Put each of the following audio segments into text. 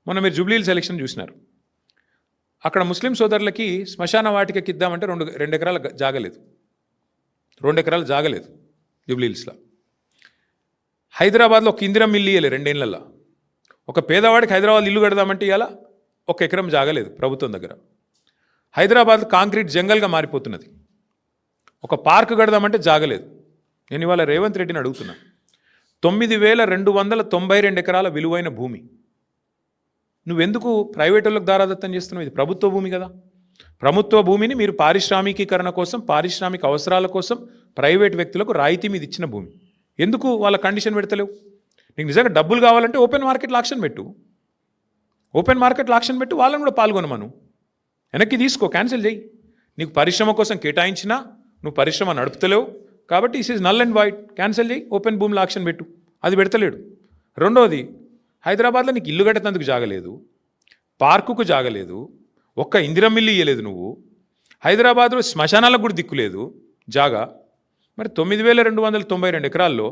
మొన్న మీరు జూబ్లీహిల్స్ ఎలక్షన్ చూసినారు. అక్కడ ముస్లిం సోదరులకి శ్మశాన వాటికకి ఇద్దామంటే రెండు ఎకరాల జాగలేదు. 2 ఎకరాలు జాగలేదు జూబ్లీహిల్స్లో. హైదరాబాద్లో ఒక ఇందిరం ఇల్లు ఇయ్యలే 2 ఏళ్లలో. ఒక పేదవాడికి హైదరాబాద్ ఇల్లు కడదామంటే ఇవాళ 1 ఎకరం జాగలేదు ప్రభుత్వం దగ్గర. హైదరాబాద్ కాంక్రీట్ జంగల్గా మారిపోతున్నది. ఒక పార్క్ కడదామంటే జాగలేదు. నేను ఇవాళ రేవంత్ రెడ్డిని అడుగుతున్నా, 9,292 ఎకరాల విలువైన భూమి నువ్వెందుకు ప్రైవేట్ వాళ్ళకి దారాదత్తం చేస్తున్నావు? ఇది ప్రభుత్వ భూమి కదా. ప్రభుత్వ భూమిని మీరు పారిశ్రామికీకరణ కోసం, పారిశ్రామిక అవసరాల కోసం ప్రైవేట్ వ్యక్తులకు రాయితీ మీద ఇచ్చిన భూమి ఎందుకు వాళ్ళ కండిషన్ పెడతలేవు? నీకు నిజంగా డబ్బులు కావాలంటే ఓపెన్ మార్కెట్లో ఆక్షన్ పెట్టు. ఓపెన్ మార్కెట్లో ఆక్షన్ పెట్టి వాళ్ళని కూడా పాల్గొనమను. వెనక్కి తీసుకో, క్యాన్సిల్ చేయి. నీకు పరిశ్రమ కోసం కేటాయించినా నువ్వు పరిశ్రమ నడుపుతలేవు కాబట్టి is is null and wide, cancel చేయి. ఓపెన్ భూమిలో ఆక్షన్ పెట్టు. అది పెడతలేడు. రెండోది, హైదరాబాద్లో నీకు ఇల్లు కట్టేందుకు జాగలేదు, పార్కుకు జాగలేదు, ఒక్క ఇందిరం ఇల్లు ఇయ్యలేదు నువ్వు. హైదరాబాద్లో శ్మశానాలకు కూడా దిక్కులేదు జాగా. మరి 9,292 ఎకరాల్లో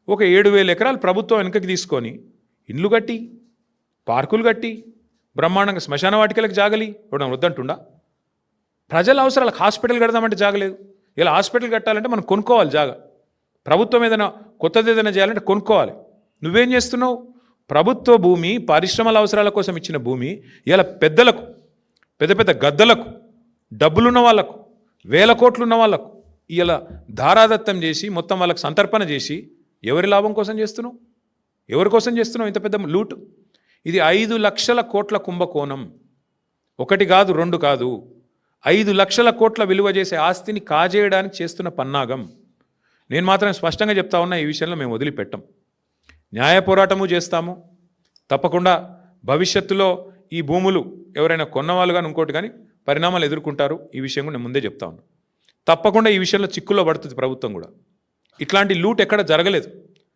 ఒక 7,000 ఎకరాలు ప్రభుత్వం వెనకకి తీసుకొని ఇండ్లు కట్టి, పార్కులు కట్టి, బ్రహ్మాండంగా శ్మశాన వాటికలకు జాగలి ఇవ్వడం వద్దంటుండా? ప్రజల అవసరాలకు హాస్పిటల్ కడదామంటే జాగలేదు. ఇలా హాస్పిటల్ కట్టాలంటే మనం కొనుక్కోవాలి జాగా. ప్రభుత్వం ఏదైనా కొత్తది ఏదైనా చేయాలంటే కొనుక్కోవాలి. నువ్వేం చేస్తున్నావు? ప్రభుత్వ భూమి, పరిశ్రమల అవసరాల కోసం ఇచ్చిన భూమి ఇలా పెద్దలకు, పెద్ద పెద్ద గద్దలకు, డబ్బులున్న వాళ్ళకు, 1,000 కోట్లు ఉన్న వాళ్ళకు ఇలా ధారాదత్తం చేసి మొత్తం వాళ్ళకు సంతర్పణ చేసి ఎవరి లాభం కోసం చేస్తున్నావు? ఎవరి కోసం చేస్తున్నావు ఇంత పెద్ద లూటు? ఇది 5 లక్షల కోట్ల కుంభకోణం. 1 కాదు, 2 కాదు, 5 లక్షల కోట్ల విలువ చేసే ఆస్తిని కాజేయడానికి చేస్తున్న పన్నాగం. నేను మాత్రం స్పష్టంగా చెప్తా ఉన్నా, ఈ విషయంలో మేము వదిలిపెట్టం. న్యాయ పోరాటము చేస్తాము తప్పకుండా. భవిష్యత్తులో ఈ భూములు ఎవరైనా కొన్నవాళ్ళు కానీ ఇంకోటి కానీ పరిణామాలు ఎదుర్కొంటారు. ఈ విషయం కూడా నేను ముందే చెప్తా ఉన్నా. తప్పకుండా ఈ విషయంలో చిక్కుల్లో పడుతుంది ప్రభుత్వం కూడా. ఇట్లాంటి లూట్ ఎక్కడ జరగలేదు.